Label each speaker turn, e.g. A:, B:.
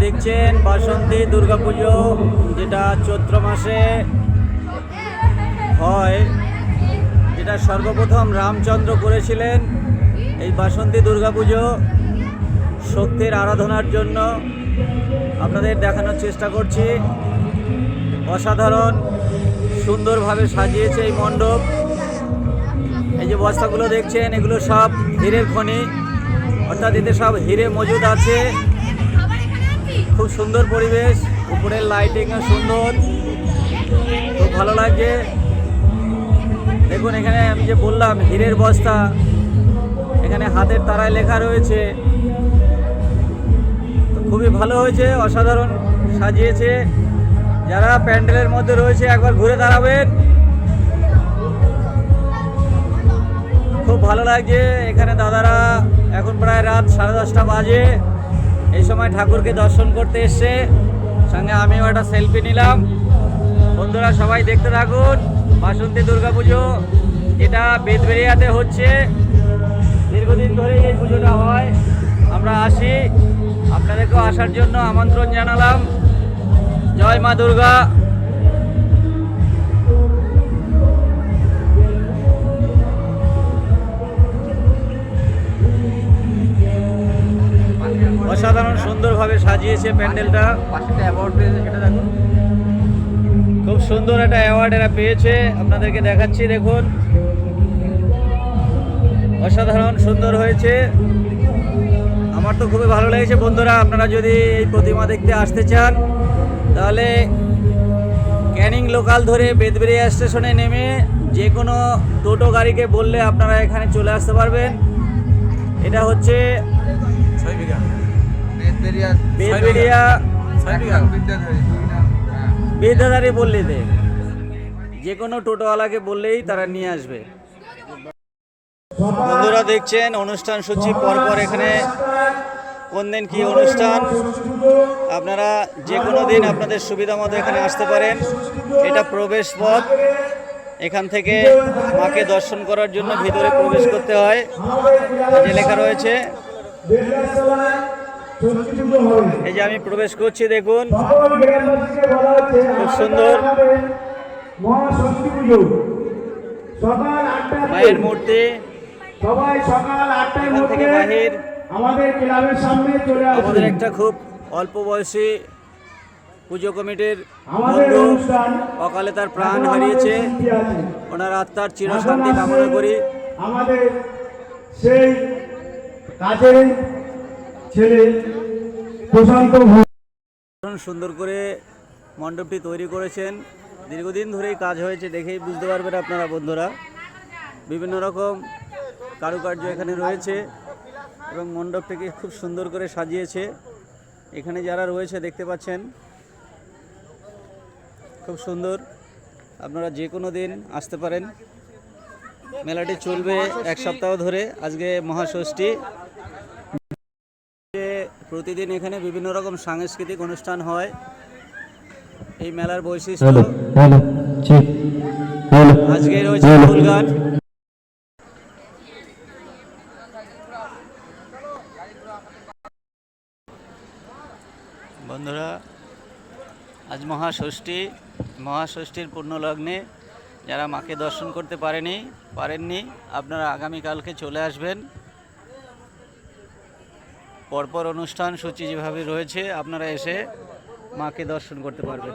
A: দেখছেন বাসন্তী দুর্গাপুজো, যেটা চৈত্র মাসে হয়, যেটা সর্বপ্রথম রামচন্দ্র করেছিলেন। এই বাসন্তী দুর্গাপুজো শক্তির আরাধনার জন্য আপনাদের দেখানোর চেষ্টা করছি। অসাধারণ সুন্দরভাবে সাজিয়েছে এই মণ্ডপ। এই যে বস্তাগুলো দেখছেন, এগুলো সব হীরের খনি, অর্থাৎ এতে সব হিরে মজুদ আছে। খুব সুন্দর পরিবেশ, উপরের লাইটিংও সুন্দর, খুব ভালো লাগছে। দেখুন এখানে আমি যে বললাম হীরের বস্তা, এখানে হাতের তারায় লেখা রয়েছে। তো খুবই ভালো হয়েছে, অসাধারণ সাজিয়েছে। যারা প্যান্ডেলের মধ্যে রয়েছে একবার ঘুরে দাঁড়াবেন, খুব ভালো লাগছে। এখানে দাদারা এখন প্রায় রাত 10:30 বাজে, এই সময় ঠাকুরকে দর্শন করতে এসছে। সঙ্গে আমিও একটা সেলফি নিলাম। বন্ধুরা সবাই দেখতে থাকুন বাসন্তী দুর্গাপুজো, যেটা বেদবেরিয়াতে হচ্ছে। দীর্ঘদিন ধরেই এই পুজোটা হয়, আমরা আসি, আপনাদেরকেও আসার জন্য আমন্ত্রণ জানালাম। জয় মা দুর্গা। অসাধারণ সুন্দরভাবে সাজিয়েছে প্যান্ডেলটা। খুব সুন্দর একটা অ্যাওয়ার্ড এরা পেয়েছে, আপনাদেরকে দেখাচ্ছি। দেখুন অসাধারণ সুন্দর হয়েছে, আমার তো খুবই ভালো লেগেছে। বন্ধুরা আপনারা যদি এই প্রতিমা দেখতে আসতে চান, তাহলে ক্যানিং লোকাল ধরে বেদবেরিয়া স্টেশনে নেমে যে কোনো টোটো গাড়িকে বললে আপনারা এখানে চলে আসতে পারবেন। এটা হচ্ছে বেদবেরিয়া বিদ্যাধারী পল্লীতে। যে কোনো টোটোওয়ালাকে বললেই তারা নিয়ে আসবে। বন্ধুরা দেখছেন অনুষ্ঠান সূচি পরপর এখানে কোন দিন কী অনুষ্ঠান, আপনারা যে কোনো দিন আপনাদের সুবিধা মতো এখানে আসতে পারেন। এটা প্রবেশ পথ, এখান থেকে মাকে দর্শন করার জন্য ভিতরে প্রবেশ করতে হয়। যে লেখা রয়েছে, এই যে আমি প্রবেশ করছি, দেখুন খুব সুন্দর মায়ের মূর্তি।
B: সবাই সকাল 8টায়
A: থেকে বাহির
B: আমাদের ক্লাবের সামনে চলে আসুন।
A: আমাদের একটা খুব অল্প বয়সী পুজো কমিটির বন্ধু অকালে তার প্রাণ হারিয়েছে, ওনার আত্মার চিরশান্তি কামনা করি।
B: আমাদের সেই কাজের ছেলে প্রশান্ত
A: সুন্দর করে মণ্ডপটি তৈরি করেছেন। দীর্ঘদিন ধরেই কাজ হয়েছে, দেখেই বুঝতে পারবেন আপনারা বন্ধুরা। বিভিন্ন রকম কারুকার্য এখানে রয়েছে এবং মণ্ডপটিকে খুব সুন্দর করে সাজিয়েছে। এখানে যারা রয়েছে দেখতে পাচ্ছেন, খুব সুন্দর। আপনারা যে কোনো দিন আসতে পারেন। মেলাটি চলবে এক সপ্তাহ ধরে। আজকে মহাষষ্ঠী। প্রতিদিন এখানে বিভিন্ন রকম সাংস্কৃতিক অনুষ্ঠান হয়। এই মেলার বৈশিষ্ট্য আজকে রয়েছে ফুলগান। বন্ধুরা আজ মহাষষ্ঠীর পূর্ণলগ্নে যারা মাকে দর্শন করতে পারেননি, আপনারা আগামীকালকে চলে আসবেন। পরপর অনুষ্ঠান সূচি যেভাবে রয়েছে, আপনারা এসে মাকে দর্শন করতে পারবেন।